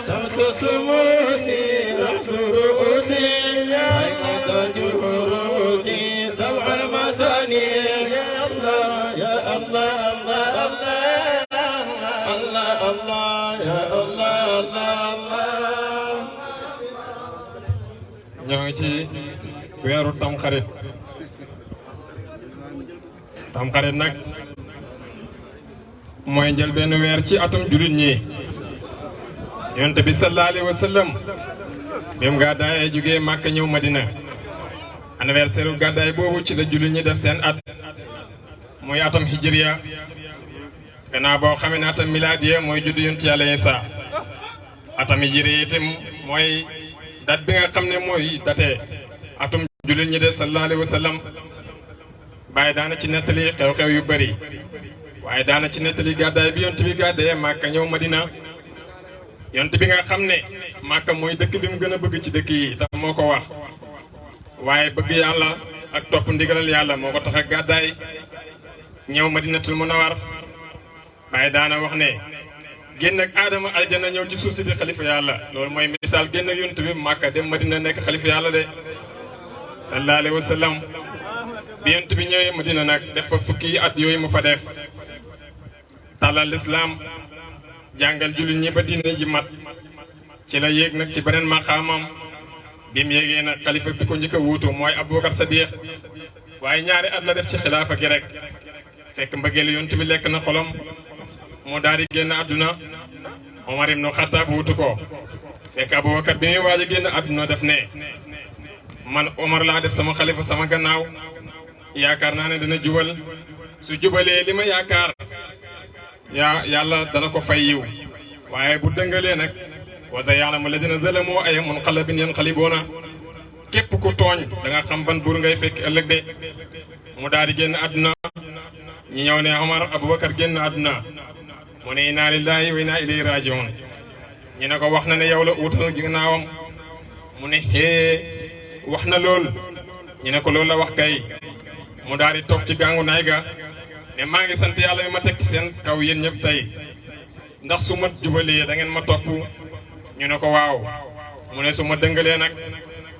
سمس سموسي رأس رؤوسي تاج الهروس سبع المثاني يا الله يا الله الله الله الله يا الله الله ñoo ngi ci weeru tamxarit nag mooy njël benn weer ci atum julit ñi yonent bi sallallahu alayhi wa sallam bim gàddaay jógee Màkka ñëw Madina anniversaire gàddaay boobu ci la julit ñi def seen at mooy atam hijriya gannaaw boo xamee ne atam miladiya mooy juddu yonent Yàlla Isaa atam hijriya itam mooy date bi nga xam ne mooy date atum julit ñi de sallallahu alayhi wa sallam bàyyi daana ci nettali xew-xew yu bari waaye daana ci nettali gàddaay bi yonent bi gàddaay Màkka ñëw Madina yonent bi nga xam ne Màkka mooy dëkk bi mu gën a bëgg ci dëkk yi tam moo ko wax waaye bëgg yàlla ak topp ndigalal yàlla moo ko tax a gàddaay ñëw Madinatul Munawwar waaye daana wax ne génn ak aadama aljana ñëw ci suuf si di xalifa yàlla loolu mooy misaal génn ak yonent bi Màkka dem Madina nekk xalifa yàlla de sallallahu alayhi wa sallam bi yonent bi ñëwee Madina nag def fa fukki at yooyu mu fa def tàllal lislaam jàngal jullit ñi ba diine ji mat ci la yéeg nag ci beneen maqaamam bi mu yéegee nag xalifa bi ko njëkk a wuutu mooy Abubakar Sadiq waaye ñaari at la def ci xilaafa gi rek fekk mbëggeelu yonent bi lekk na xolom mu daal di génn àdduna Omar ibn Khattab wuutu ko fekk Abubakar bi muy waaj a génn àdduna def ne man Omar laa def sama xalifa sama gannaaw yaakaar naa ne dana jubal su jubalee li ma yaakaar yàlla dana ko fay yiw waaye bu dëngalee nag wa saya'lamu alladhina zalamu ay munqalabin yanqalibuuna képp ku tooñ da nga xam ban buur ngay fekk ëllëg de mu daal di génn àdduna ñi ñëw ne Omar Abubakar génn àdduna mu ne inna lillahi wa inna ilayhi raji'un ñu ne ko wax na ne yow la uutal ginnaawam mu ne hee wax na lool ñu ne ko loolu la wax kay mu daal di toog ci gàngu naay ga ne maa ngi sant yàlla mi ma teg ci seen kaw yéen ñëpp tey ndax su ma jubalee da ngeen ma topp ñu ne ko waaw mu ne su ma dëngalee nag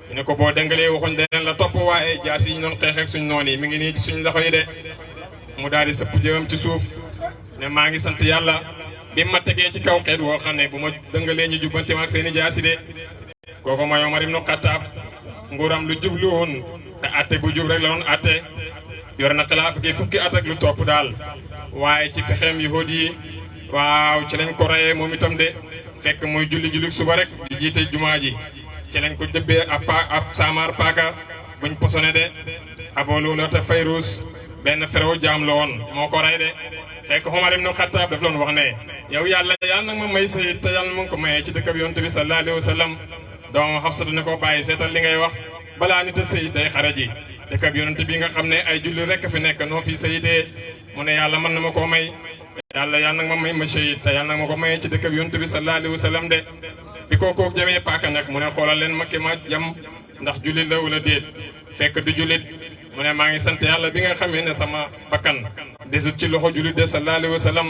ñu ne ko boo dëngalee waxuñ deneen la topp waaye jaas yi ñu doon xeex ak suñ noon yi mi ngi nii ci suñ loxo yi de mu daal di sëpp jëmam ci suuf ne maa ngi sant yàlla bi ma tegee ci kaw xeet woo xam ne bu ma dëngalee ñu jubbante ma ak seen i jaasi de kooku mooy Omar ibn Khattab nguuram lu jublu woon te atte bu jub rek la doon atte yor na xilaaf gi fukki at ak lu topp daal waaye ci fexeem yahuud yi waaw ci lañ ko rayee moom itam de fekk muy julli suba rek di jiite jumaa ji ci lañ ko dëbbee ab saamaar paaka buñ posone de Abu Lu'lu'ata Fayruz benn ferew jaam la woon moo ko ray de fekk Omar ibn Khattab daf loon wax ne yow yàlla nag ma may sayid te yàlla mu ngi ko mayee ci dëkk bi yonent bi sallallahu alayhi wa sallam doomam Hafsatu ne ko bàyyi seetal li ngay wax balaa nit a sayid day xare ji dëkk bi yonent bi nga xam ne ay julli rek fi nekk noo fi sayidee mu ne yàlla mën na ma koo may yàlla nag ma may ma sayid te yàlla nag ma ko mayee ci dëkk bi yonent bi sallallahu alayhi wa sallam de bi kooku jamee paaka nag mu ne xoolal leen ma ki ma jam ndax jullit la wala déet fekk du jullit mu ne maa ngi sant yàlla bi nga xamee ne sama bakkan desut ci loxo jullit de sallallahu alayhi wa sallam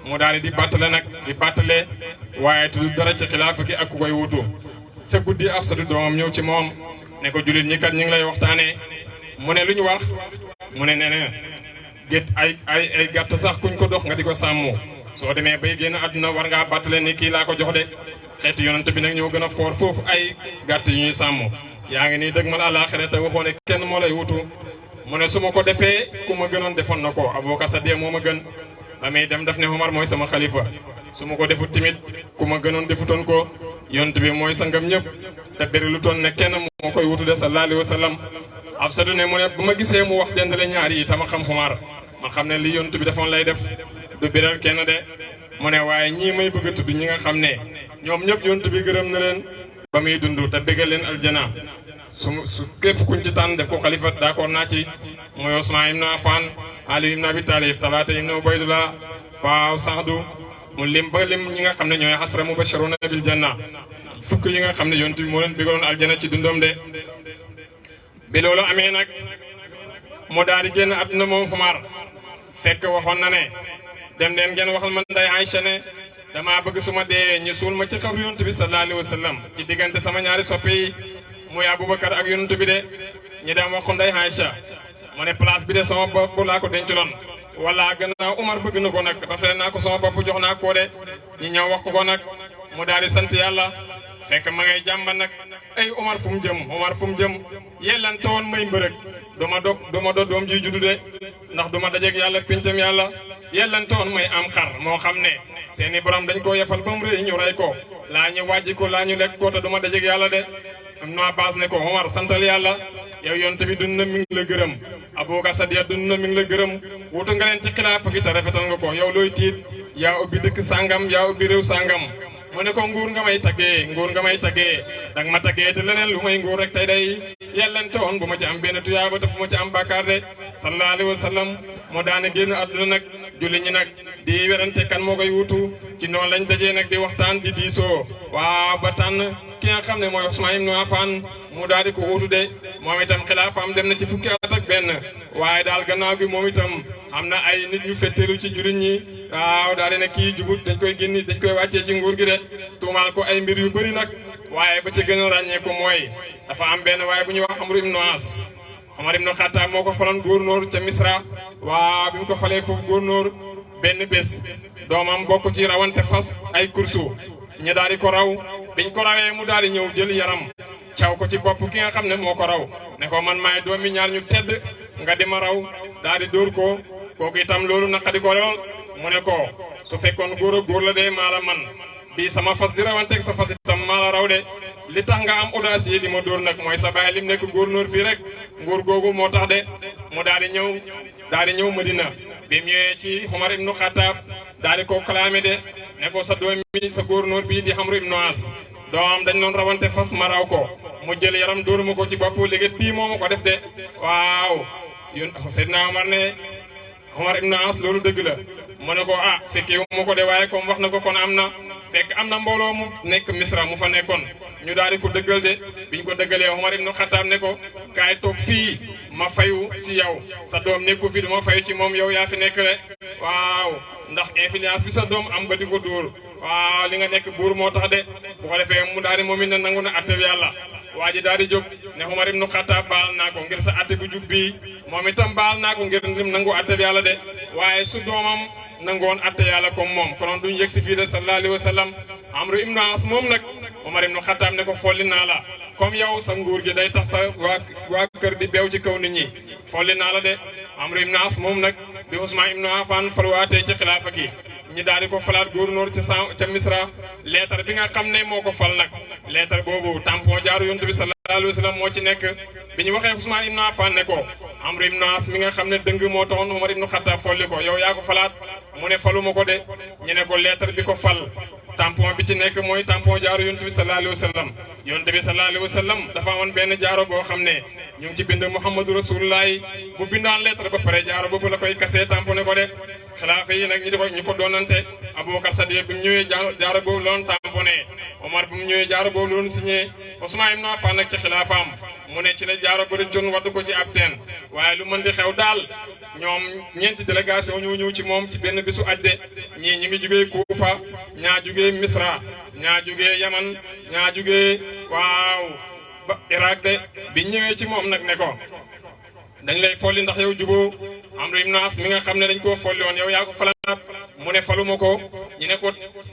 mu daal di bàttale nag di bàttale waaye tudd dara ci xilaafa gi ak ku koy wutu sa guddi Afsatu doomam ñëw ci moom ne ko jullit ñi kat ñu ngi lay waxtaanee mu ne lu ñu wax mu ne nee na gét ay gàtt sax kuñ ko dox nga di ko sàmmu soo demee bay génn àdduna war ngaa bàttale ni kii laa ko jox de xeeti yonent bi nag ñoo gën a foor foofu ay gàtt yu ñuy sàmm yaa ngi nii dëgg mal àllaaxira te waxoo ne kenn moo lay wutu mu ne su ma ko defee ku ma gënoon defoon na ko Abubakar Sadiq moo ma gën damay dem daf ne Omar mooy sama xalifa su ma ko defut tamit ku ma gënoon defutoon ko yont bi mooy sangam ñëpp te bëri lu toon ne kenn moo koy wutu de sallallahu alayhi wa sallam Hafsatu ne mu ne bu ma gisee mu wax dendale ñaar yi tama xam Omar ma xam ne li yont bi defoon lay def du biral kenn de mu ne waaye ñii may bëgg a tudd ñi nga xam ne ñoom ñëpp yont bi gërëm na leen ba muy dund te bëggal leen aljana su képp kuñ ci tànn def ko xalifa d'accord naa ci mooy Usmaan ibn Affan Ali ibn Abi Talib Talata ibn Ubaydullah waaw Saadu mu lim ba lim ñi nga xam ne ñooy asra mubashiruna bil janna fukk yi nga xam ne yonent bi moo leen bëggaloon aljana ci dundam de bi loolu amee nag mu daal di génn àdduna moom Umar fekk waxoon na ne dem leen ngeen waxal man day Aïcha ne damaa bëgg suma dee ñu suul ma ci xabru yonent bi sallallahu alayhi wa sallam ci diggante sama ñaari soppe yi muy Aboubacar ak yonent bi de ñi dem wax ko Ndeye Aïcha mu ne place bi de sama bopp laa ko denculoon wala gannaaw Umar bëgg na ko nag rafet naa ko sama bopp jox naa ko de ñi ñëw wax ko nag mu daal di sant yàlla fekk ma ngay jàmba nag ay Umar fu mu jëm yellan tawoon may mbërëg duma do doom ji juddu de ndax duma dajeeg yàlla pincam yàlla yellan tawoon may am xar moo xam ne seeni borom dañ koo yefal ba mu rëy ñu rey ko laa ñu wàjji ko laa ñu lekk ko te duma dajeeg yàlla de am na baas ne ko Omar santal yàlla yow yonte bi dund na mi ngi la gërëm Abubakar Sadiq dund na mi ngi la gërëm wutu nga leen ci xilaafa gi te rafetal nga ko yow looy tiit yaa ubbi dëkk sàngam yaa ubbi réew sàngam mu ne ko nguur nga may taggee danga ma taggee te leneen lu may nguur rek tey day yellante woon bu ma ci am benn tuyaaba te bu ma ci am bàkkaar de sallallahu alayhi wa sallam moo daane génn àdduna nag julli ñi nag di werante kan moo koy wutu ci noonu lañ dajee nag di waxtaan di diisoo waaw ba tànn ki nga xam ne mooy Usmaan ibn Affan mu daal di ko wutu de moom itam xilaafaam dem na ci fukki at ak benn waaye daal gannaaw gi moom itam am na ay nit ñu fetteelu ci jullit ñi waaw daal di ne kii jubut dañ koy génni dañ koy wàccee ci nguur gi de tuumaal ko ay mbir yu bëri nag waaye ba ca gën a ràññee ko mooy dafa am benn waaye bu ñuy wax Amru ibn As Omar ibn Khattab moo ko faloon gouverneur ca Misra waaw bi mu ko falee foofu gouverneur benn bés doomam bokk ci rawante fas ay kursu ñu daal di ko raw biñ ko rawee mu daal di ñëw jël yaram caw ko ci bopp ki nga xam ne moo ko raw ne ko man maay doomi ñaar ñu tedd nga di ma raw daal di dóor ko kooku itam loolu naqadi ko lool mu ne ko su fekkoon góor a góor la de maa la man bii sama fas di rawanteeg sa fas itam maa la raw de li tax nga am audace yi di ma dóor nag mooy sa baay lim nekk gouverneur fii rek nguur googu moo tax de mu daal di ñëw Madina bi mu ñëwee ci Omar ibn Khattab daal di ko clamé de ne ko sa doom mi sa gouverneur bii di Amru ibn As doomam dañ doon rawante fas ma raw ko mu jël yaram dóor ma ko ci bopp léegi bii moo ma ko def de waaw yéen Seydina Omar ne Omar ibn As loolu dëgg la mu ne ko fekkee mu ko de waaye comme wax na ko kon am na fekk am na mbooloo mu nekk Misra mu fa nekkoon ñu daal di ko dëggal de biñ ko dëggalee Omar ibn Khattab ne ko kaay toog fii ma fayu ci yow sa doom nekku fi du ma fayu ci moom yow yaa fi nekk rek waaw ndax influence bi sa doom am ba di ko dóor waaw li nga nekk buur moo tax de bu ko defee mu daal di moom it ne nangu na atte bi yàlla waa ji daal di jóg ne Omar ibn Khattab baal naa ko ngir sa atte bu jub bii moom itam baal naa ko ngir nangu atte bi yàlla de waaye su doomam nangoon atte yàlla comme moom konoon duñ yegg si fii de sallallahu alayhi wa sallam Amru ibn As moom nag Omar ibn Khattab ne ko folli naa la comme yow sa nguur gi day tax sa waa kër di beew ci kaw nit ñi folli naa la de Amru ibn As moom nag bi Usmaan ibn Affan farwaatee ci xilaafa gi ñi daal di ko falaat gouverneur ca Misra leetar bi nga xam ne moo ko fal nag leetar boobu tampon jaaru yonent bi sallallahu alayhi wa sallam moo ci nekk bi ñu waxee Usmaan ibn Affan ne ko Amru ibn As mi nga xam ne dëng moo taxoon Omar ibn Khattab folli ko yow yaa ko falaat mu ne faluma ko de ñu ne ko leetar bi ko fal tampon bi ci nekk mooy tampon jaaru yonent bi sallallahu alayhi wa sallam yonent bi sallallahu alayhi wa sallam dafa amoon benn jaaro boo xam ne ñu ngi ci bind Muhammadu Rasulullah bu bindaan lettre ba pare jaaro boobu la koy kasee tamponné ko de xilaafa yi nag ñu ko doonante Abubakar Sadiq bi mu ñëwee jaaro boobu loon tamponné Omar bi mu ñëwee jaaro boobu loon signé Usmaan ibn Affan nag ci xilaafaam mu ne ci la jaaro ba rëccoon waddu ko ci ab teen waaye lu mën di xew daal ñoom ñeenti délégation ñoo ñëw ci moom ci benn bisu ajde ñii ñi ngi jugee Kuufa ñaa jugee Misra ñaa jugee Yaman ñaa jugee waaw ba Irak de bi ñëwee ci moom nag ne ko dañ lay folli ndax yow juboo Amru ibn As mi nga xam ne dañ koo folli woon yow yaa ko falaat mu ne faluma ko ñu ne ko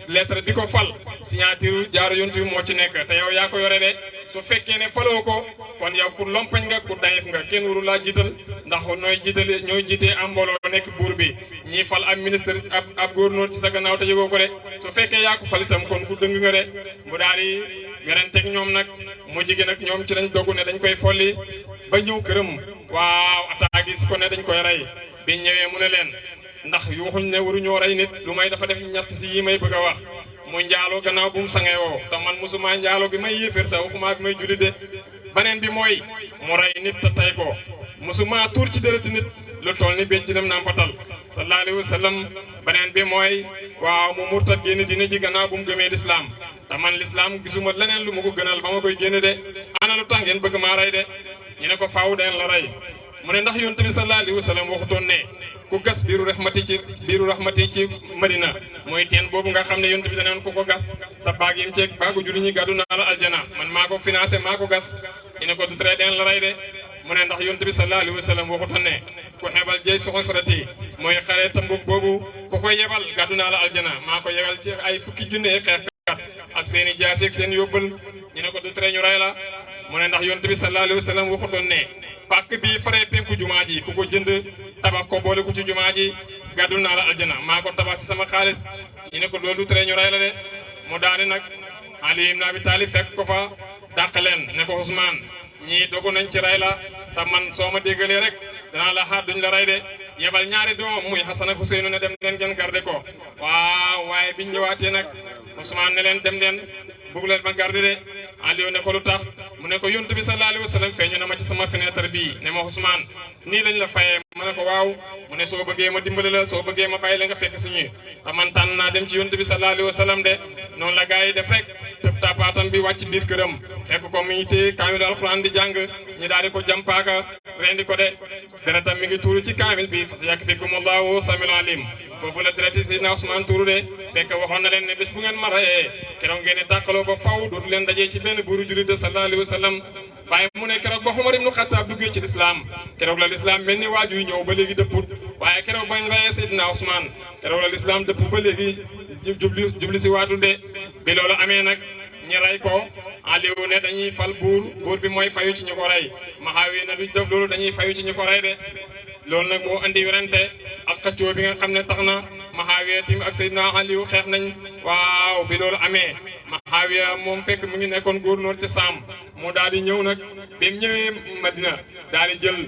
lettre bi ko fal signature jaaru yontu bi moo ci nekk te yow yaa ko yore de su fekkee ne faloo ko kon yow ku lompañ nga ku dayef nga kenn waru laa jiital ndax ñooy jiitee am mbooloo nekk buur bi ñii fal ab ministre ab gouverneur ci sa gannaaw te yëgoo ko de su fekkee yaa ko fal itam kon ku dëng nga de mu daal di weranteeg ñoom nag mu jigéen nag ñoom ci lañ dogg ne dañ koy folli ba ñëw këram waaw attaque yi si ko ne dañ koy rey bi ñëwee mu ne leen ndax waxuñ ne waruñoo rey nit lu may dafa def ñett si yi may bëgg a wax mu njaaloo gannaaw bu mu sangee woo te man musuma njaaloo bi may yéeféer sax waxuma bi may julli de beneen bi mooy mu rey nit te tay ko musuma tuur ci dërëti nit lu toll ni béjjinam nampatal sallallahu alayhi wa sallam beneen bi mooy waaw mu murtat génn dina ci gannaaw bu mu gëmee lislaam te man lislaam gisuma leneen lu ma ko gënal ba ma koy génne de ana lu tax ngeen bëgg maa rey de ñu ne ko faaw den la rey mu ne ndax yonent bi sallallahu alayhi wa sallam waxutoon ne ku gas biiru rahmati ci Madina mooy teen boobu nga xam ne yonent bi danaan ko gas sa baag yim ceeg baagu julli ñi gàddu naa la aljana man maa ko financé maa ko gas ñu ne ko du tere den la rey de mu ne ndax yonent bi sallallahu alayhi wa sallam waxutoon ne ku xeebal jëy soxo sarati mooy xare Tambuk boobu ku ko yebal gàddu naa la aljana maa ko yegal ci ay fukki junne xeexkat ak seen i jaasi ak seen yóbbal ñu ne ko du tere ñu rey la mu ne ndax yonent bi sallallahu alayhi wa sallam waxutoon ne pàkk bi faree penku jumaa ji ku ko jënd tabax ko boole ko ci jumaa ji gàddul naa la aljana maa ko tabax ci sama xaalis ñu ne ko loolu du tere ñu rey la de mu daal di nag Ali ibn Abi Talib fekk ko fa dàq leen ne ko Ousmane ñii dogu nañ ci rey la te man soo ma déggalee rek danaa la xaar duñ la rey de yebal ñaari doomam muy Hasan ak Huseynu ne dem leen ngeen garde ko waaw waaye biñ ñëwaatee nag Ousmane ne leen dem leen bugg leen ma garde de Aliou ne ko lu tax mu ne ko yonent bi sallallahu alayhi wa sallam feeñu na ma ci sama fenêtre bii ne ma Ousmane nii lañ la fayee ma ne ko waaw mu ne soo bëggee ma dimbali la soo bëggee ma bàyyi la nga fekk suñuy te man tànn naa dem ci yonent bi sallallahu alayhi wa sallam de noonu la gars yi def rek tëb tapaatam bi wàcc biir këram fekk ko mi ngi téye kaamilu alxuraan di jàng ñu daal di ko jàmpaaka rendi ko de deretam mi ngi tuuru ci kaamil bi fas yakfikumullaahu samiul alim foofu la dereti Seydina Ousmane tuuru de fekk waxoon na leen ne bés bu ngeen ma rayee keroog ngeen di tàqaloo ba faw dootu leen dajee ci benn buuru jullit de sallallahu alayhi wa sallam waaye mu ne keroog ba Umar ibnu Xattaab duggee ci lislaam keroog la lislaam mel ni waaju yu ñëw ba léegi dëpput waaye keroog bañ rayee Seydina Ousmane keroog la lislaam dëpp ba léegi jubli si waatu de bi loolu amee nag ñi rey ko Aliou ne dañuy fal buur bi mooy fayu ci ñu ko rey Muawiya ne duñ def loolu dañuy fayu ci ñu ko rey de loolu nag moo andi werante ak xëccoo bi nga xam ne tax na Muawiya tim ak Seydina Aliou xeex nañ waaw bi loolu amee Muawiya moom fekk mu ngi nekkoon gouverneur ci Saam mu daal di ñëw nag bi mu ñëwee Madina daal di jël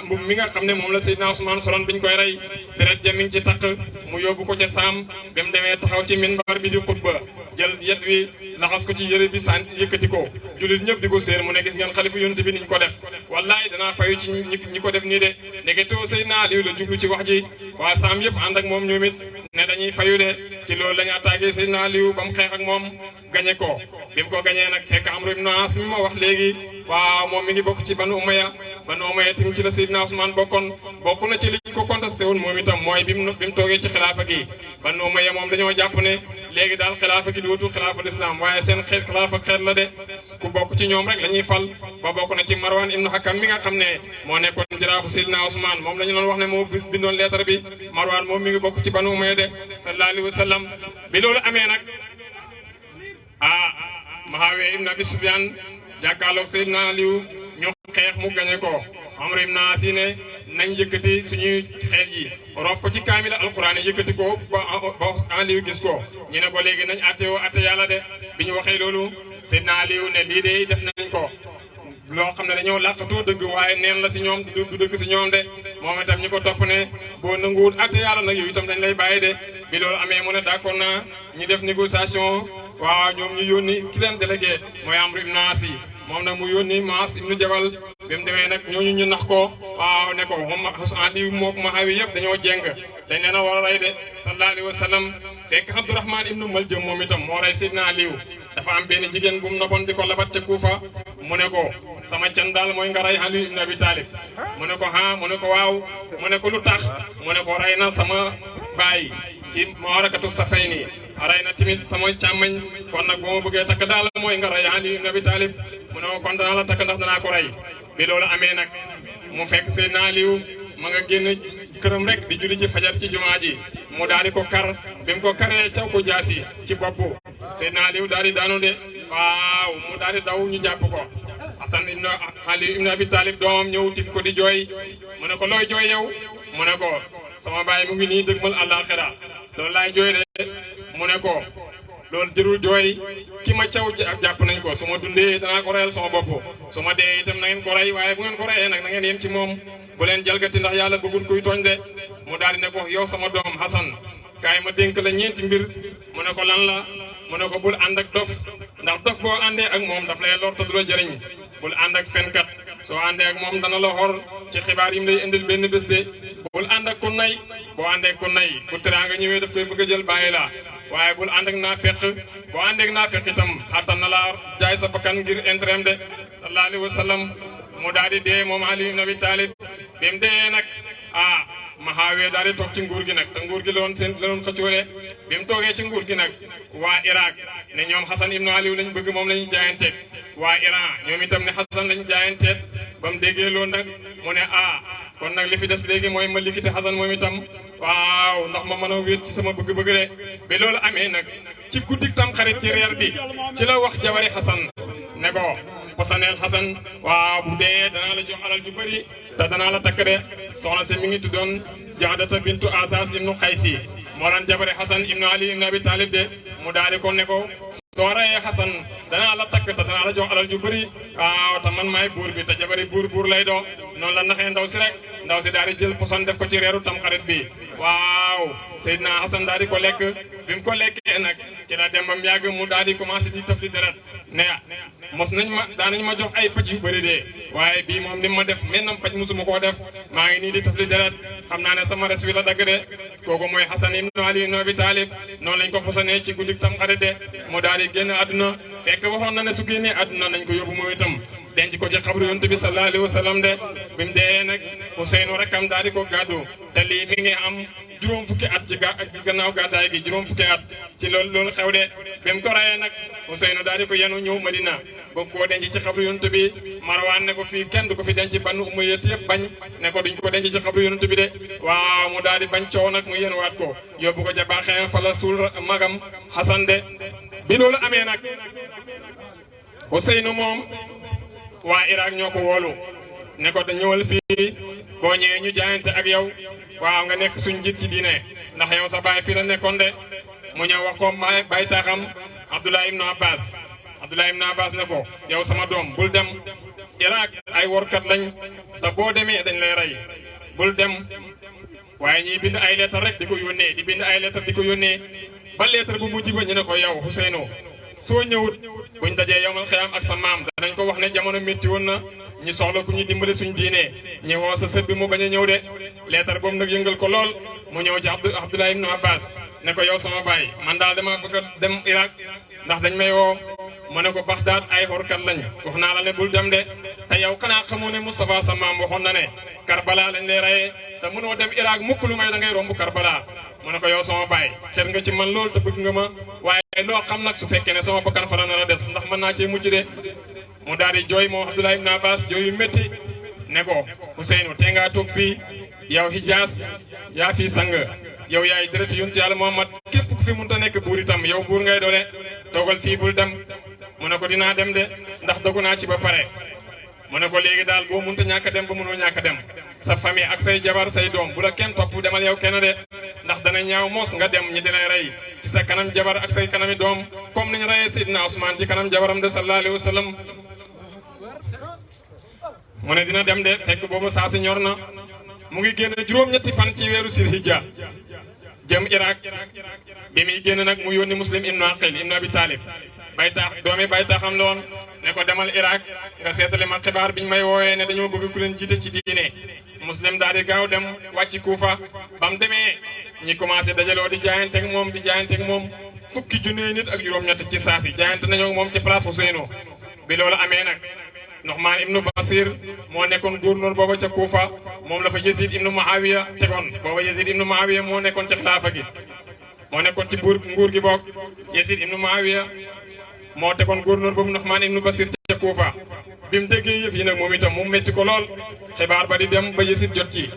mbubb mi nga xam ne moom la Seydina Ousmane soloon biñ koy rey deret ja mi ngi ci takk mu yóbbu ko ca Saam bi mu demee taxaw ci minbar bi di xutba jël yet wi laxas ko ci yëre bi sant yëkkati ko jullit ñëpp di ko séen mu ne gis ngeen xalifa yonent bi niñ ko def wallaay danaa fayu ci ñi ko def nii de ndeketoo Seydina Aliou la jublu ci wax ji waa Saam yëpp ànd ak moom ñoom it ne dañuy fayu de ci loolu lañu attaqué Seydina Aliou ba mu xeex ak moom gañe ko bi mu ko gañee nag fekk Amru ibn As mi ma wax léegi waaw moom mi ngi bokk ci Banu Umayya tim ci la Seydina Ousmane bokk na ci liñ ko contesté woon moom itam mooy bi mu toogee ci xilaafa gi Banu Umayya moom dañoo jàpp ne léegi daal xilaafa gi dootul xilaafa l'islam waaye seen xeet xilaafa xeet la de ku bokk ci ñoom rek la ñuy fal ba bokk na ci Marwan ibnu Hakam mi nga xam ne moo nekkoon jaraafu Seydina Ousmane moom la ñu doon wax ne moo bindoon lettre bi Marwan moom mi ngi bokk ci Banu Umayya de sallallahu alayhi wa sallam bi loolu amee nag Muawiya ibn Abi Sufyan jàkkaarloog Seydina Aliou ñu xeex mu gañe ko Amru ibn As ne nañ yëkkati suñuy xeet yi roof ko ci kaamil alquran yëkkati ko ba Aliou gis ko ñu ne ko léegi nañ attewoo atte yàlla de bi ñu waxee loolu Seydina Aliou ne lii de def nañ ko loo xam ne dañoo làqatoo dëgg waaye neen la si ñoom du dëgg si ñoom de moom itam ñi ko topp ne boo nanguwul atte yàlla nag yow itam dañ lay bàyyi de bi loolu amee mu ne d'accord naa ñi def négociation waaw ñoom ñu yónni ki leen délégué mooy Amru ibn As moom nag mu yónni Maas ibnu Jabal bi mu demee nag ñooñu ñu nax ko waaw ne ko Aliou mook Muawiya yëpp dañoo jeng dañ leen a war a rey de sallallahu alayhi wa sallam fekk Abdourahman ibnu Maljam moom itam moo rey Seydina Aliou dafa am benn jigéen bu mu noppoon di ko labat ca Kuufa mu ne ko sama can daal mooy nga rey Aliou ibn Abi Talib mu ne ko mu ne ko waaw mu ne ko lu tax mu ne ko rey na sama baay ci maarakatu Safayni rey na tamit sama càmmañ kon nag boo ma bëggee takk daal mooy nga rey Aliou ibn Abi Talib mu ne ko kon danaa la takk ndax danaa ko rey bi loolu amee nag mu fekk Seydina Aliou ma nga génn këram rek di julli ci fajar ci jumaa ji mu daal di ko kar bi mu ko karee caw ko jaasi ci bopp Seydina Aliou daal di daanu de waaw mu daal di daw ñu jàpp ko Hasan ibn Ali ibn Abi Talib doomam ñëw tib ko di jooy mu ne ko looy jooy yow mu ne ko sama baay mu ngi nii dëgmal àllaaxira loolu laay jooy de mu ne ko loolu jërul jooy ki ma caw jàpp nañ ko su ma dundee danaa ko reyal sama bopp su ma dee itam na ngeen ko rey waaye bu ngeen ko reyee nag na ngeen yem ci moom bu leen jalgati ndax yàlla bëggul kuy tooñ de mu daal di ne ko yow sama doom Hasan kaay ma dénk la ñeenti mbir mu ne ko lan la mu ne ko bul ànd ak dof ndax dof boo àndee ak moom daf lay lor te du la jëriñ bul ànd ak fenkat soo àndee ak moom dana la xor ci xibaar yi mu lay indil benn bés de bul ànd ak ku nay boo àndee ku nay bu teraanga ñëwee daf koy bëgg a jël bàyyi la waaye bul ànd ak naafeq boo àndee ak naafeq itam xattan na laa jaay sa bakkan ngir intérêt de sallallahu alayhi wa sallam mu daal di dee moom Ali ibn Abi Talib bi mu dee nag Muawiya daal di toog ci nguur gi nag te nguur gi la doon xëccoole bi mu toogee ci nguur gi nag waa Irak ne ñoom Hasan ibn Ali lañ bëgg moom lañu jaayanteeg waa Iran ñoom itam ne Hasan lañ jaayanteeg ba mu déggee loolu nag mu ne kon nag li fi des léegi mooy ma liggéey Hasan moom itam waaw ndax ma mën a wéet ci sama bëgg-bëgg de bi loolu amee nag ci guddik tam xarit ci reer bi ci la wax jabari Hasan ne ko posaneel Hasan waaw bu dee danaa la jox alal ju bëri te danaa la takk de soxna si mi ngi tuddoon Jaadata bintu Asas ibnu Xaysi moo daan jabari Hasan ibnu Ali ibnu Abi Talib de mu daal di ko ne ko soo reyee Hasan danaa la takk te danaa la jox alal ju bëri waaw te man maay buur bi te jabari buur lay doo noonu la naxee ndaw si rek ndaw si daal di jël poson def ko ci reeru tam xarit bi waaw Seydina Hasan daal di ko lekk bi mu ko lekkee nag ci la dem ba mu yàgg mu daal di commencé di tëf di deret ne mos nañ ma daanañ ma jox ay paj yu bëri de waaye bii moom ni ma def mennam paj musuma koo def maa ngi nii di tëf di deret xam naa ne sama res wi la dagg de kooku mooy Hasan ibnu Ali ibnu Abi Talib noonu lañ ko posonee ci guddik tam xarit de mu daal di génn àdduna fekk waxoon na ne su génnee àdduna nañ ko yóbbu moom itam denc ko ci xabru yonent bi sallallahu alayhi wa sallam de bi mu dee nag Ousseynou rakam daal di ko gàddu te lii mi ngi am juróom fukki at ci gannaaw gàddaay gi juróom fukki at ci loolu xew de bi mu ko rayee nag Ousseynou daal di ko yenu ñëw Madina bëgg koo denc ci xabru yonent bi Marwaan ne ko fii kenn du ko fi denc Banu Umayya yëpp bañ ne ko duñ ko denc ci xabru yonent bi de waaw mu daal di bañ coow nag mu yenuwaat ko yóbbu ko ca baaxee fa la suul magam Hasan de bi loolu amee nag Ousseynou moom waa Irak ñoo ko woolu ne ko da ñëwal fii boo ñëwee ñu jaayante ak yow waaw nga nekk suñ njiit ci diine ndax yow sa baay fii la nekkoon de mu ñëw wax ko baay taxam Abdullah ibn Abbas ne ko yow sama doom bul dem Irak ay workat lañ te boo demee dañ lay rey bul dem waaye ñiy bind ay lettre rek di ko yónnee di bind ay lettre di ko yónnee ba lettre bu mujj ba ñu ne ko yow Ousseynou soo ñëwut buñ dajee yowmal xiyaam ak sa maam danañ ko wax ne jamono métti woon na ñu soxla ku ñu dimbale suñ diine ñëwoo sa sët bi mu bañ a ñëw de leetar boobu nag yëngal ko lool mu ñëw ci Abdullah ibn Abbas ne ko yow sama baay man daal dama bëgg a dem Irak ndax dañ may woo mu ne ko Baxdaad ay xorkat lañ wax naa la ne bul dem de te yow xanaa xamoo ne Moustapha sa maam waxoon na ne Karbala lañ lay rayee te mënoo dem Irak mukk lu may da ngay romb Karbala mu ne ko yow sama baay xer nga ci man lool te bëgg nga ma waaye loo xam nag su fekkee ne sama bakkan fa la nar a des ndax mën naa cee mujj de mu daal di jooy moom Abdullah ibn Abbas jooy yu métti ne ko Ousseynou te ngaa toog fii yow Hijaas yaa fii sang yow yaay dërëti yonent Yàlla Muhammad képp ku fi mënta nekk buur itam yow buur ngay doole toogal fii bul dem mu ne ko dinaa dem de ndax dogu naa ci ba pare mu ne ko léegi daal boo mënta ñàkk a dem ba mënoo ñàkk a dem sa famille ak say jabar say doom bu la kenn topp demal yow kenn de ndax dana ñaaw moos nga dem ñi di lay rey ci sa kanam jabar ak say kanami doom comme niñ reyee Seydina Ousmane ci kanam jabaram de sallallahu alayhi wa sallam mu ne dina dem de fekk boobu saa si ñor na mu ngi génn juróom-ñetti fan ci weeru Silhijja jëm Irak bi muy génn nag mu yónni Muslim ibnu Aqil ibnu Abi Talib doomi baytaaxam la woon ne ko demal Irak nga seetali ma xibaar biñ may woowee ne dañoo bëgg ku leen jiite ci diine Muslim daal di gaaw dem wàcci Kuufa ba mu demee ñi commencé dajaloo di jaayanteeg moom fukki junne nit ak juróom-ñett ci saasi jaayante nañoo moom ci place Ousseynou bi loolu amee nag Nu'man ibnu Basir moo nekkoon gouverneur booba ca Kuufa moom la fa Yazid ibnu Muawiya tegoon booba Yazid ibnu Muawiya moo nekkoon ci xilaafa gi moo nekkoon ci nguur gi boog Yazid ibnu Muawiya moo tegoon gouverneur boobu Nu'man ibnu Basir ca Kuufa bi mu déggee yëf yi nag moom itam mu métti ko lool xibaar ba di dem ba Yazid jot ci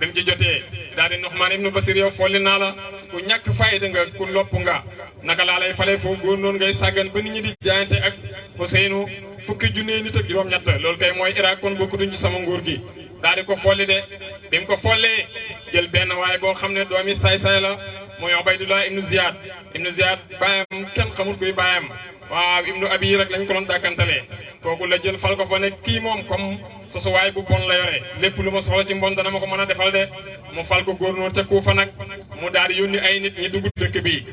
bi mu ci jotee daal di Nu'man ibnu Basir yow folli naa la ku ñàkk fayda nga ku lopp nga naka laa lay falee foofu góor noonu ngay sàggan ba nit ñi di jaayante ak Ousseynou fukki junne nit ak juróom-ñett loolu kay mooy Irak kon bokkutuñ ci sama nguur gi daal di ko folli de bi mu ko follee jël benn waaye boo xam ne doomi saay-saay la mooy Ubaydullah ibnu Ziyad baayam kenn xamul kuy baayam waaw ibnu abi rek lañ ko doon dàkkantalee kooku la jël fal ko fa ne kii moom comme sosuwaay bu bon la yore lépp lu ma soxla ci mbon dana ma ko mën a defal de mu fal ko góornóor ca Kuufa nag mu daal di yónni ay nit ñi dugg dëkk bi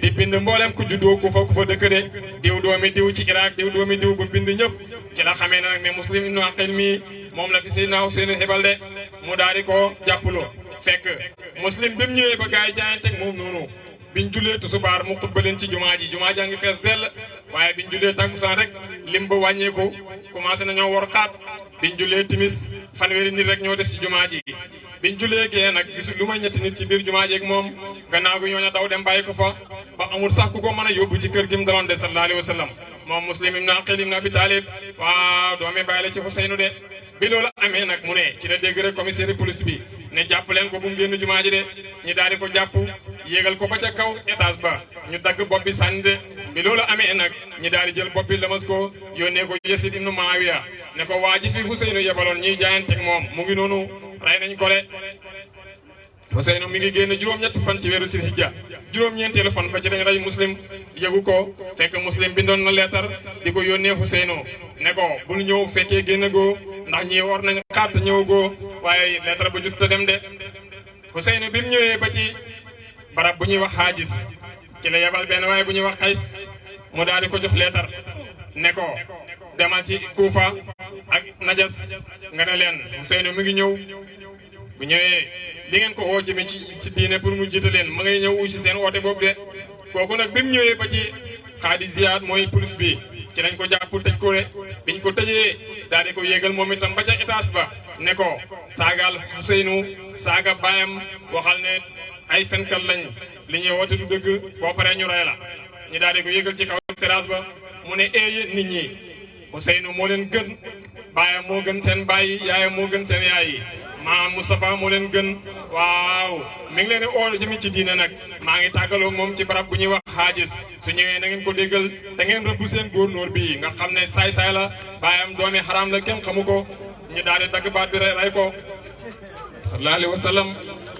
di bind mboolem ku juddoo Kuufa dëkk de diw doomi diw ci Irak diw doomi diw ba bind ñëpp ci la xamee ne nag ne Muslim ibnu Aqil mii moom la fi Seydina Useynu xibal de mu daal di ko jàppaloo fekk Muslim bi mu ñëwee ba gars yi jaayanteeg moom noonu biñ julee tusubaar mu xutba leen ci jumaa jaa ngi fees dell waaye biñ julee takkusaan rek lim ba wàññeeku commencé nañoo war xaat biñ julee timis fanweeri nit rek ñoo des ci jumaa ji biñ julee gee nag gisul lu may ñetti nit ci biir jumaa ji ak moom gannaaw gi ñooñu daw dem bàyyi ko fa ba amul sax ku ko mën a yóbbu ci kër gi mu daloon de sallallahu alayhi wa sallam moom Muslim ibn Aqil ibn Abi Talib waaw doomi bàyyi la ci Ousseynou de bi loolu amee nag mu ne ci la dégg rek commissaire police bi ne jàpp leen ko bu mu génn jumaa ji de ñi daal di ko jàpp yéegal ko ba ca kaw étage ba ñu dagg bopp bi sànni de bi loolu amee nag ñi daal di jël bopp bi lamas ko yónnee ko Yasid ibnu Maawiya ne ko waa ji fi Ousseynou yebaloon ñiy jaayanteeg moom mu ngi noonu rey nañ ko de Ousseynou mi ngi génn juróom-ñetti fan ci weeru Silhijja juróom-ñeenteelu fan ba ci dañ rey Muslim yëgu ko fekk Muslim bindoon na leetar di ko yónnee Ousseynou ne ko bul ñëw fekkee génn goo ndax ñii war nañ xaat ñëw goo waaye leetar ba jot a dem de Ousseynou bi mu ñëwee ba ci barab bu ñuy wax xaajis ci la yebal benn waaye bu ñuy wax Qays mu daal di ko jox leetar ne ko demal ci Kuufa ak Najas nga ne leen Ousseynou mi ngi ñëw bu ñëwee li ngeen ko woo jëme ci diine pour mu jiite leen ma ngay ñëw si seen woote boobu de kooku nag bi mu ñëwee ba ci xaadi Ziyad mooy police bi ci lañ ko jàpp tëj ko de biñ ko tëjee daal di ko yéegal moom itam ba ca étage ba ne ko saagal Ousseynou saaga baayam waxal ne ay fenkat lañ li ñuy woote du dëgg boo paree ñu rey la ñu daal di ko yéegal ci kaw terrasse ba mu ne yéen nit ñi Ousseynou moo leen gën baayam moo gën seen baay yaayam moo gën seen yaay yi maam Moustapha moo leen gën waaw mi ngi leen di oo jëmi ci diine nag maa ngi tàggaloo moom ci barab bu ñuy wax xaajis su ñëwee na ngeen ko déggal te ngeen rëbb seen góornóor bii nga xam ne saay-saay la baayam doomi xaraam la kenn xamu ko ñu daal di dagg baat bi rey ko sallallahu alayhi wa sallam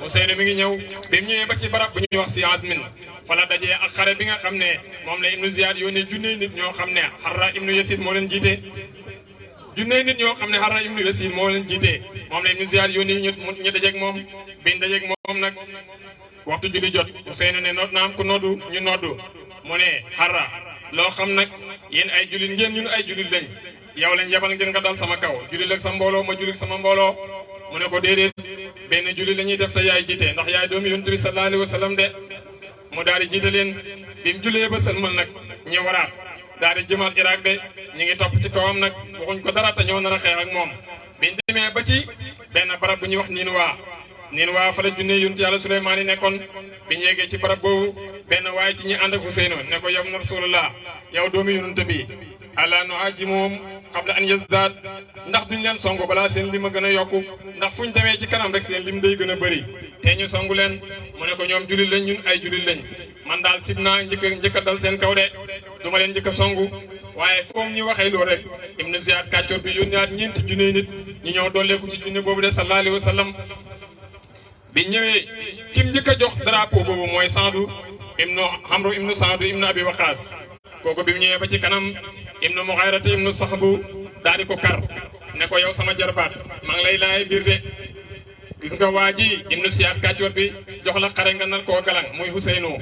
Ousseynou mi ngi ñëw bi mu ñëwee ba ci barab bu ñuy wax si admin fa la dajee ak xare bi nga xam ne moom la ibnu Ziyad yónnee junne nit ñoo xam ne Harra ibnu Yasid moo leen jiite junne nit ñoo xam ne Harra ibnu Yasid moo leen jiite moom la ibnu Ziyad yónnee ñu dajeeg moom biñ dajeeg moom nag waxtu julli jot Ousseynou ne noot na am ku noddu ñu noddu mu ne Harra loo xam nag yéen ay jullit ngeen ñun ay jullit lañ yow lañ yebal ngeen nga dal sama kaw jullit ak sa mbooloo ma jullit sama mbooloo mu ne ko déedéet benn jullit la ñuy def te yaay jiite ndax yaay doomi yonent bi sallallahu alayhi wa sallam de mu daal di jiite leen bi mu jullee ba sëlmal nag ñi waraat daal di jëmal Irak de ñi ngi topp ci kawam nag waxuñ ko dara te ñoo nar a xeex ak moom biñ demee ba ci benn barab bu ñuy wax Ninuwaa fa la junne yonent yàlla Suleymaan yi nekkoon biñ yeggee ci barab boobu benn waaye ci ñi ànd ak Ousseynou ne ko yow na Rasulullah yow doomi yonent bi ala no aji moom qabla an yazdaad ndax duñ leen songu balaa seen lim a gën a yokku ndax fuñ demee ci kanam rek seen lim day gën a bëri te ñu songu leen mu ne ko ñoom jullit lañ ñun ay jullit lañ man daal sib naa njëkk a dal seen kaw de duma leen njëkk a songu waaye foom ñi waxee loolu rek ibnu Ziyad kàccoor bi yónnaat ñeenti junne nit ñi ñëw dolleeku ci junne boobu de sallallahu alayhi wa sallam bi ñëwee kim njëkk a jox drapeau boobu mooy Saadu ibnu Amru ibnu Saadu ibnu Abi Waqaas kooku bi mu ñëwee ba ci kanam ibnu Muxayrata ibnu Saxbu daal di ko kar ne ko yow sama jarbaat maa ngi lay laay biir de gis nga waa ji ibnu Ziyad kàccoor bi jox la xare nga nar koo galang muy Ousseynou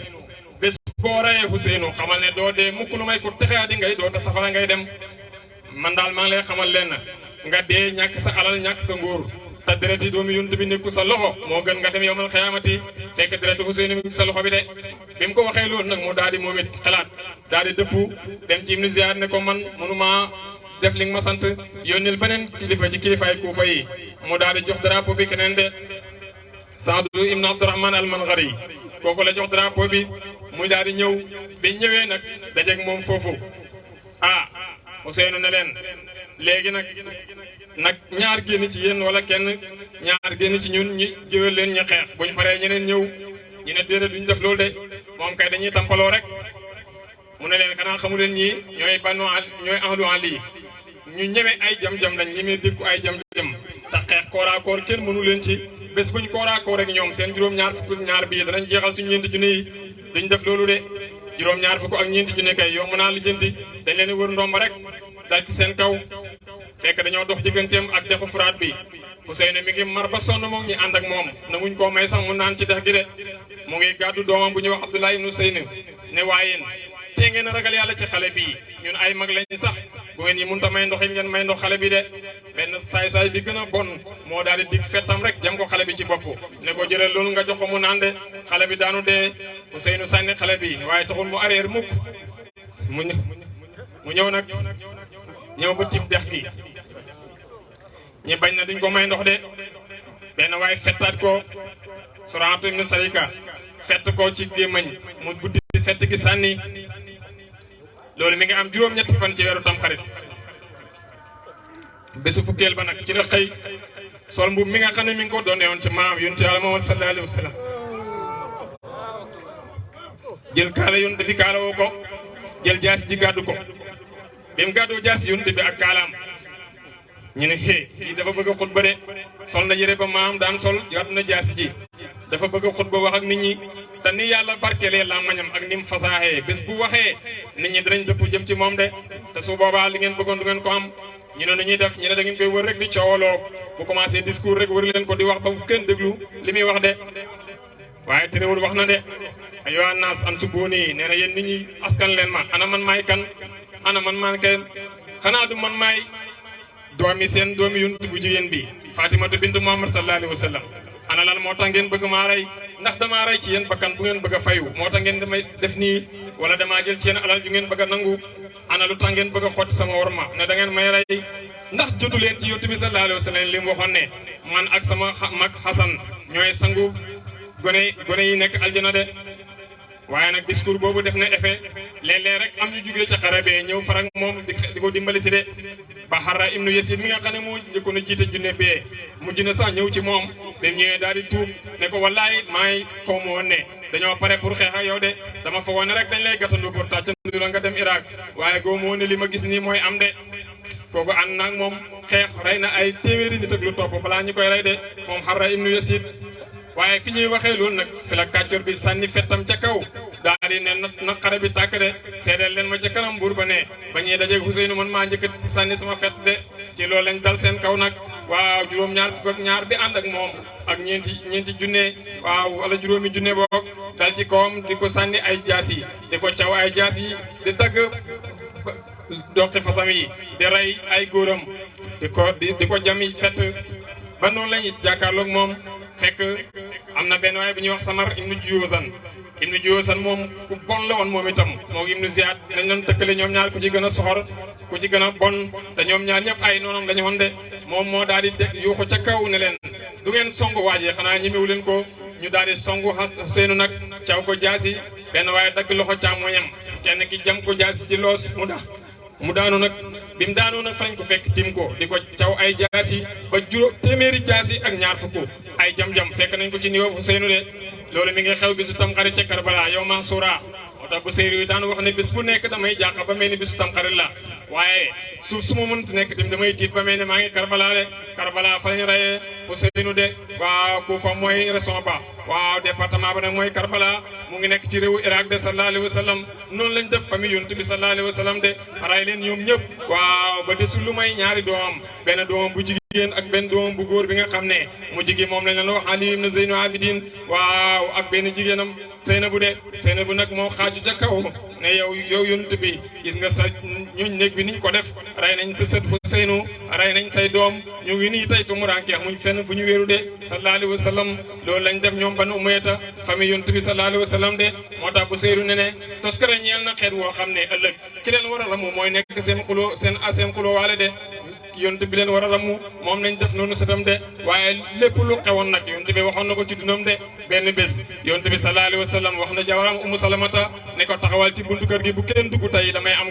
bés boo reyee Ousseynou xamal ne doo dee mukk lu may ko texeadi ngay doo te safara ngay dem man daal maa ngi lay xamal leen nga dee ñàkk sa alal ñàkk sa nguur te dereti doomi yonent bi nekku sa loxo moo gën nga dem yowmal xiyaamati fekk dereti Ousseynou mi sa loxo bi de bi mu ko waxee loolu nag moo daal di moom it xalaat daal di dëpp dem ci ibnu Ziyad ne ko man mënuma def li nga ma sant yónnil beneen kilifa ci kilifaay Kuufa yi mu daal di jox drapeau bi keneen de Saadu ibnu Abdurahman al-Manghari kooku la jox drapeau bi muy daal di ñëw bi ñëwee nag dajeeg moom foofu Ousseynou ne leen léegi nag ñaar génn ci yéen wala kenn ñaar génn ci ñun ñu jëwal leen ñu xeex buñ paree ñeneen ñëw ñu ne déedéet duñ def loolu de moom kay dañuy tampaloo rek mu ne leen xanaa xamu leen ñii ñooy ñooy ahlu Ali ñu ñeme ay jam-jam lañ ñemee dékku ay jam-jam te xeex kooraakoor kenn mënu leen ci bés buñ kooraakoor rek ñoom seen juróom-ñaar fukk ñaar bii danañ jeexal suñu ñeenti junne yi duñ def loolu de juróom-ñaar fukk ak ñeenti junne kay yow mën naa lijjanti dañ leen wër ndomba rek dal ci seen kaw fekk dañoo dox digganteem ak dexu Furaat bi Ousseynou mi ngi mar ba sonn moom ñi ànd ak moom na muñ koo may sax mu naan ci dex gi de mu ngi gàddu doomam bu ñuy wax Abdullah ibnu Ousseynou ne waayeen te ngeen a ragal yàlla ci xale bii ñun ay mag lañ sax bu ngeen yi mënta may ndox yi ngeen may ndox xale bi de benn saay-saay bi gën a bon moo daal di dig fettam rek jam ko xale bi ci bopp ne ko jëral loolu nga jox ko mu naan de xale bi daanu dee Ousseynou sànni xale bi waaye taxul mu arrière mukk mu ñëw nag ñëw ba tiim dex gi ñi bañ na duñ ko may ndox de benn waaye fettaat ko Suraatu ibnu Sarika fett ko ci gémmañ mu buddi fett gi sànni loolu mi ngi am juróom-ñetti fan ci weeru Tamxarit bésu fukkeel ba nag ci la xëy sol mbubb mi nga xam ne mi ngi ko doone woon ci maam yonent Yàlla Muhammad sallallahu alayhi wa sallam jël kaala yonent bi kaala woo ko jël jaasi ji gàddu ko bi mu gàddoo jaasi yonent bi ak kaalaam ñu ne kii dafa bëgg a xutba de sol na yére ba maam daan sol gàddu na jaasi ji dafa bëgg a xutba wax ak nit ñi te ni yàlla barkelee la mañam ak ni mu fasaaxee bés bu waxee nit ñi dinañ dëpp jëm ci moom de te su boobaa li ngeen bëggoon du ngeen ko am ñu ne nu ñuy def ñu ne da ngeen koy wër rek di coowaloo bu commencé discours rek wër leen ko di wax ba bu kenn déglu li muy wax de waaye terewul wax na de ayyuha naas ansubuuni nee na yéen nit ñi askan leen ma ana man maay kan ana man maa kenn xanaa du man maay doomi seen doomi yonent bu jigéen bi Fatimatu bintu Muhammad sallallahu alayhi wa sallam ana lan moo tax ngeen bëgg maa rey ndax damaa rey ci yéen bakkan bu ngeen bëgg a fayu moo tax ngeen damay def nii wala damaa jël ci yéen alal ju ngeen bëgg a nangu ana lu tax ngeen bëgg a xotti sama worma ne da ngeen may rey ndax jotu leen ci yonent bi sallallahu alayhi wa sallam li mu waxoon ne man ak sama mag Xasan ñooy sangu gone yi nekk aljana de waaye nag discours boobu def na effet léeg-léeg rek am ñu jugee ca xare bee ñëw farak moom di ko dimbali si de ba Harra ibnu Yasid mi nga xam ne moo njëkkoon a jiite junne bee mujj na sax ñëw ci moom ba ñëwee daal di tuub ne ko wallaay maay xaw ma woon ne dañoo pare pour xeex ak yow de dama fa woon rek dañ lay gàttandu pour tàccandu la nga dem Irak waaye goo ma woon ne li ma gis nii mooy am de kooku ànd naag moom xeex rey na ay téeméeri nit ak lu topp balaa ñu koy rey de moom Harra ibnu Yasid waaye fi ñuy waxee loolu nag fi la kàccoor bi sànni fettam ca kaw daal di ne na xare bi tàkk de seedeel leen ma ca kanam buur ba ne ba ñuy dajeeg Ousseynou man maa njëkk sànni sama fett de ci loolu lañ dal seen kaw nag waaw juróom-ñaar fukk ak ñaar bi ànd ak moom ak ñeenti junne waaw wala juróomi junne boog dal ci kawam di ko sànni ay jaas yi di ko caw ay jaas yi di dagg doxi fasam yi di rey ay góoram di ko jami fett ba noonu lañ jàkkaarloog moom fekk am na benn waaye bu ñuy wax Samar ibnu Juyoosan moom ku bon la woon moom itam moo ibnu Ziyaad dañ leen tëkkale ñoom ñaar ku ci gën a soxor ku ci gën a bon te ñoom ñaar ñëpp ay noonam lañu woon de moom moo daal di yuuxu ca kaw ne leen du ngeen songu waajee xanaa ñemewu leen ko ñu daal di songu Ousseynou nag caw ko jaasi benn waaye dagg loxo càmmoñam kenn ki jam ko jaasi ci loos mu daanu nag bi mu daanoo nag fañ ko fekk tim ko di ko caw ay jaasi ba téeméeri jaasi ak ñaar fukk ay jam-jam fekk nañ ko ci niveau Ousseynou de loolu mi ngi xew bisu Tamxarit ca Karbala yow Mansoura moo tax bu séeréer yi daan wax ne bés bu nekk damay jàq ba mel ni bisu Tamxarit la waaye suuf su ma mënut nekk tamit damay tiit ba mel ne maa ngi Karbala de Karbala fa lañ rayee Ousseynou de waaw Kufa mooy région ba waaw département ba nag mooy Karbala mu ngi nekk ci réewu Irak de sallallahu alayhi wa sallam noonu lañ def famille yonent bi sallallahu alayhi wa sallam de ray leen ñoom ñëpp waaw ba desul lu may ñaari doomam benn doomam bu jigéen ak benn doomam bu góor bi nga xam ne mu jigéen moom lañ leen wax Ali ibn Zeynu Abidin waaw ak benn jigéenam Seynabu de Seynabu nag moo xaaju ca kaw ne yow yonent bi gis nga sa ñooñ néeg bi niñ ko def rey nañ sa sët Ousseynou rey nañ say doom ñu ngi nii tey tumuranke muñ fenn fu ñu wéeru de sallallahu alayhi wa sallam loolu lañ def ñoom Banu Umayya famille yonent bi sallallahu alayhi wa sallam de moo tax bu Seyru ne toskare ñeel na xeet woo xam ne ëllëg ki leen war a ramu mooy nekk seen xuloo waale de yonent bi leen war a ramu moom lañ def noonu sëtam de waaye lépp lu xewoon nag yonent bi waxoon na ko ci dunam de benn bés yonent bi sallallahu alayhi wa sallam wax na jawaram Umu Salamata ne ko taxawal ci buntu kër gi bu kenn dugg tey damay am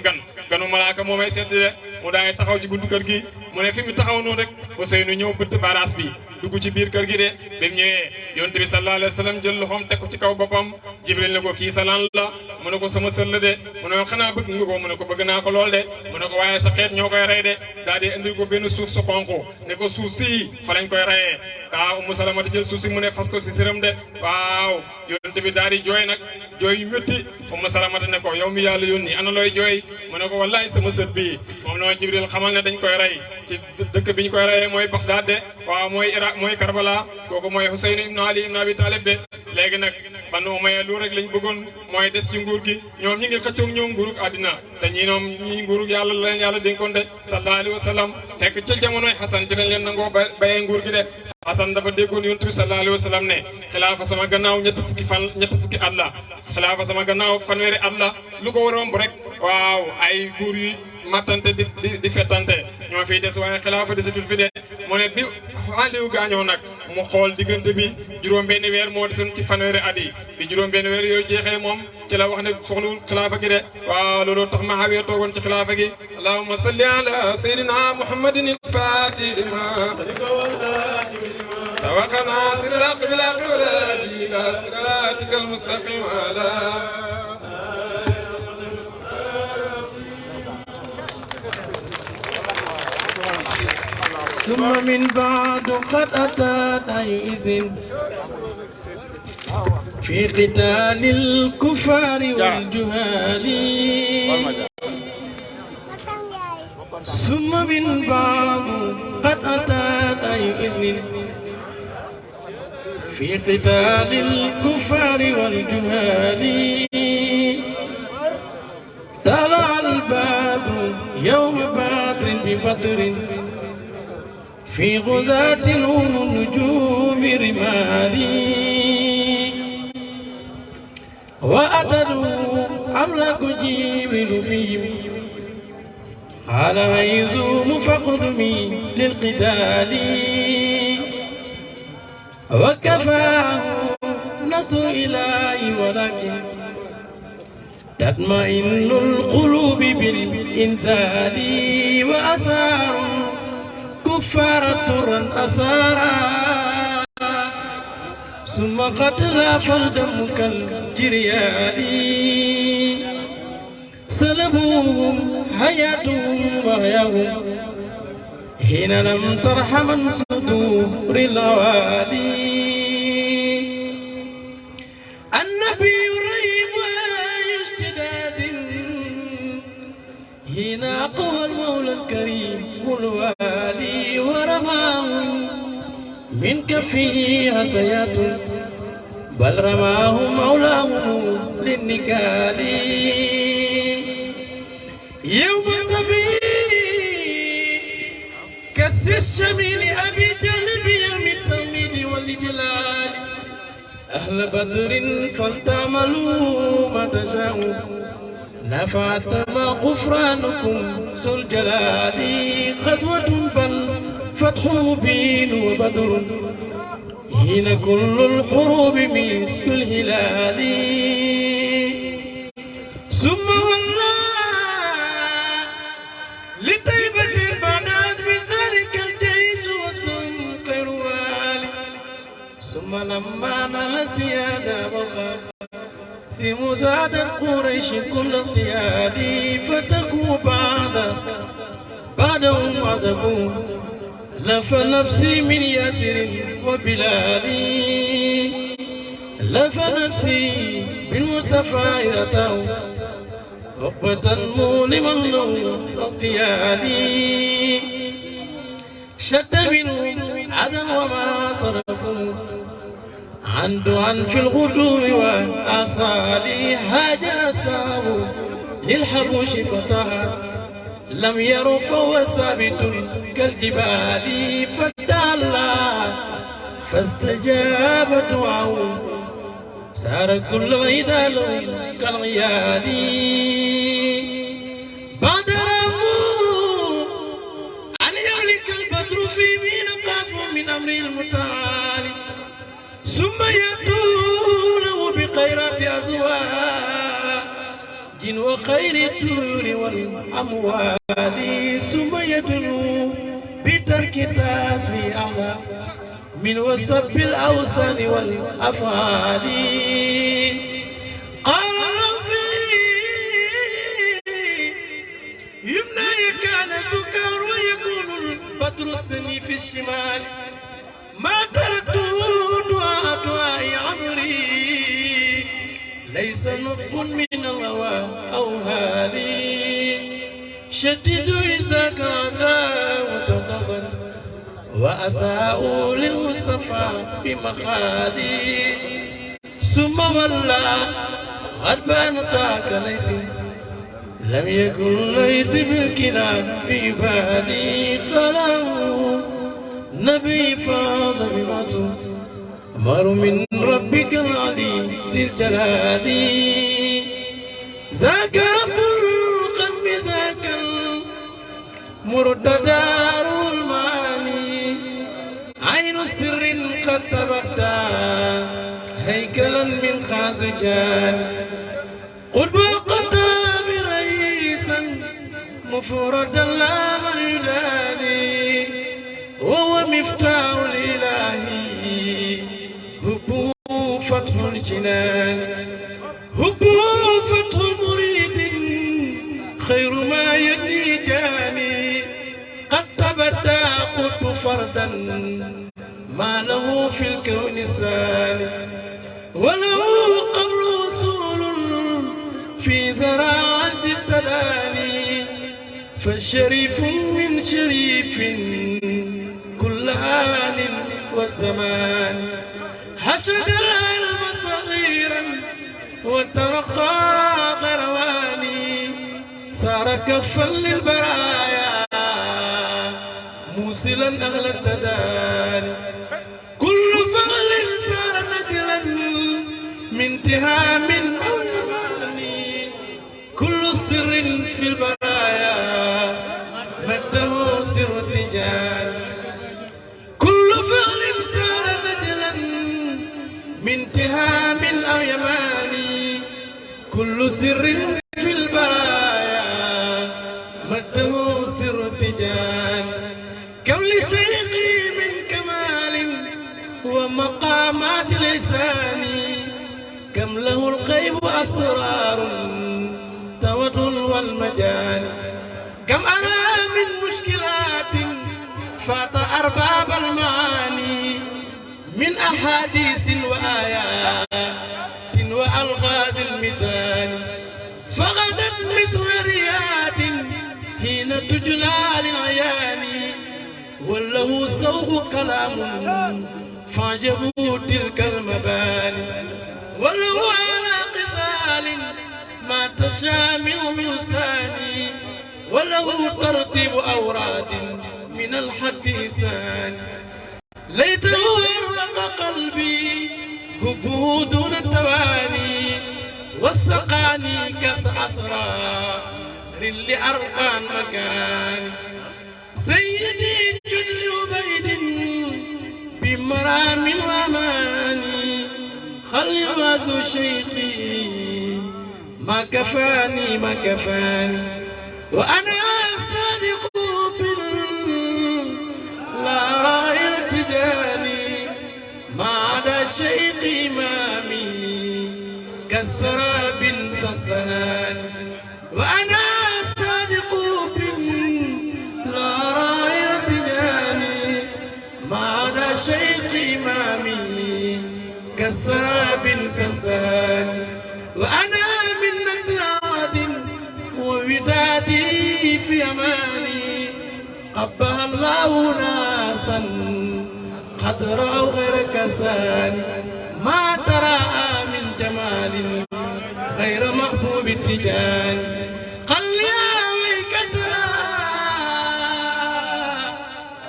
ganu malaaka moo may seet si de mu daay taxaw ci buntu kër gi mu ne fi mu taxaw noonu rek Ousseynou ñëw bëtt baaraas bi dugg ci biir kër gi de bi mu ñëwee yonent bi sallallahu alayhi wa sallam jël loxoom teg ko ci kaw boppam Jibril ne ko kii sa lan la mu ne ko sama sër la de mu ne ko xanaa bëgg nga ko mu ne ko bëgg naa ko lool de mu ne ko waaye sa xeet ñoo koy rey de daal di indil ko benn suuf su xonq ne ko suuf si fa lañ koy reyee waaw Ummu Salama di jël suuf si mu ne fas ko si sëram de waaw yonent bi daal di jooy nag jooy yu métti Ummu Salama ne ko yow mi yàlla yónni ana looy jooy mu ne ko wallahi sama sët bii moom la ma Jibril xamal ne dañ koy rey ci dëkk bi ñu koy reyee mooy Bagdad de waaw mooy Irak mooy Karbala kooku mooy Husayn ibn Ali ibn Abi Talib de léegi nag Banu Umayya lu rek lañ bëggoon mooy des ci nguur gi ñoom ñi ngi xëccoog ñoom nguurug àddina te ñi nguurug yàlla la leen yàlla dénkoon de sallallahu alayhi wa sallam fekk ca jamonoy Xasan ci lañ leen nangoo bayee nguur gi de Xasan dafa déggoon yonent bi sallallahu alayhi wa sallam ne xilaafa sama gannaaw ñetti fukki at la xilaafa sama gannaaw fanweeri at la lu ko romb rek waaw ay buur yi mattante di fettante ñoo fiy des waaye xilaafa desatul fi de mu ne bi Aliou gaañoo nag mu xool diggante bi juróom-benni weer moo desoon ci fanweeri at yi bi juróom-benni weer yooyu jeexee moom ci la wax ne soxlawul xilaafa gi de waaw loolu tax Muawiya toogoon ci xilaafa gi allahumma salli ala sayyidina muhammadin al-fatih lima sabaqana siraq bil haqq wal hadi ila siratikal mustaqim ala ثم من بعد قد أتت أي إذن في قتال الكفار والجهال ثم من بعد قد أتت أي إذن في قتال الكفار والجهال طلع الباب يوم بدر ببدر في غزاة نجوم رمالي وأتدوا أملك جبريل فيهم قال هيزوم فاقدمي للقتال وكفاه نصر إلهي ولكن تطمئن القلوب بالإنزال وأسار كفار ترا أسارا ثم قتل فالدم كالجريان سلبوهم حياتهم وحياهم حين لم ترحم من صدور الأوالي النبي رحيم اشتداد حين أقوى المولى الكريم الوالي ورماهم من كفه حسيات بل رماه مولاه للنكال يوم زبي كث الشميل أبي جلب يوم التوميد والإجلال أهل بدر فلتعملوا ما تشاءوا نفعت ما غفرانكم ذو الجلال غزوة بل فتح مبين وبدر حين كل الحروب مثل الهلال ثم والله لطيبة بعد عزم ذلك الجيش وسط خير والي ثم لما نال ازدياد والغاب ثم زاد قريش كل اغتيالي فتكوا بعدهم عذبون لف نفسي من ياسر وبلالي لف نفسي بالمصطفى يرتاو عقبة مولما له اغتيالي شد منهم عدم وما صرفوا عن في الغدو وأصالي هاج أساه للحبوش فتها لم يروا فهو ثابت كالجبال فتعالى فاستجاب دعاه سار كل عدال كالغيال بعد رموا أن يملك البدر في مين قاف من أمر المتعالي ثم يأتونه بخيرات أزواج وخير الطيور والأموال ثم يدنو بترك التاسفي أعلى من وسب الأوثان والأفعال قال ربي يمنى كان سكر ويكون البدر السني في الشمال ما تركت دعاء عمري ليس نطق من الهوى أو هالي شديد إذا كان متضرا وأساء للمصطفى بمقالي ثم ولى غضبان طاق ليس لم يكن ليس بالكلام في بالي خلاه نبي فاض بمطر أمر من ربك العلي ذي الجلال ذاك رب القلب ذاك المرتدى المعاني عين سر قد تبدى هيكلا من خازجان قرب القطاب رئيسا مفردا لا من يداني وهو مفتاح الإلهي هبه فتح الجنان هبه فتح مريد خير ما يدني جاني قد تبدى قطب فردا ما له في الكون الثاني وله قبل وصول في ذراع التلالي فالشريف من شريف كل آن والزمان حشد العلم صغيرا وترقى غرواني صار كفا للبرايا موصلا أهل التداني كل فعل صار نجلا من تهام أو يماني كل سر في البرايا مده سر التجان كل فعل صار نجلا من تهام أو يماني كل سر في البرايا مده سر التجان كم لشيقي من كمال ومقامات لساني كم له الغيب أسرار توتل والمجاني كم أرى من مشكلات فات أرباب المعاني من أحاديث وآيات وألغاز الميدان فغدت مثل رياض حين تجلى للعيان وله سوق كلام فعجبوا تلك المباني وله على قتال ما تشامل لساني وله ترتيب أوراد من الحديثان ليته ورق قلبي هبه دون التواني وسقاني كأس أسرار لأرقان مكاني سيدي جل عبيد بمرام وأماني خلي ذو شيخي ما كفاني ما كفاني وأنا صادق لا أرى ارتجالي ما عدا شيخ إمامي كالسراب سسنان وأنا صادق لا أرى ارتجالي ما عدا شيخ إمامي كالسراب سسنان وأنا من نجاد وودادي في أماني قبها الله ناسا قد رأوا غير كساني ما ترى من جمال غير محبوب التجاني قل يا ويك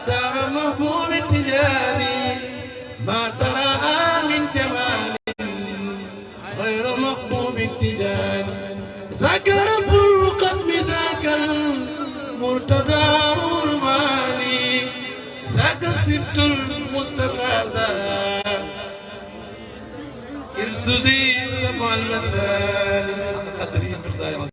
دار محبوب التجاني ما ترى من جمال غير محبوب التجاني ذاك رب القدم ذاك المرتدى المالي ذاك السبت المصطفى ذا إرسوزي سبع المسالي قدري بقدر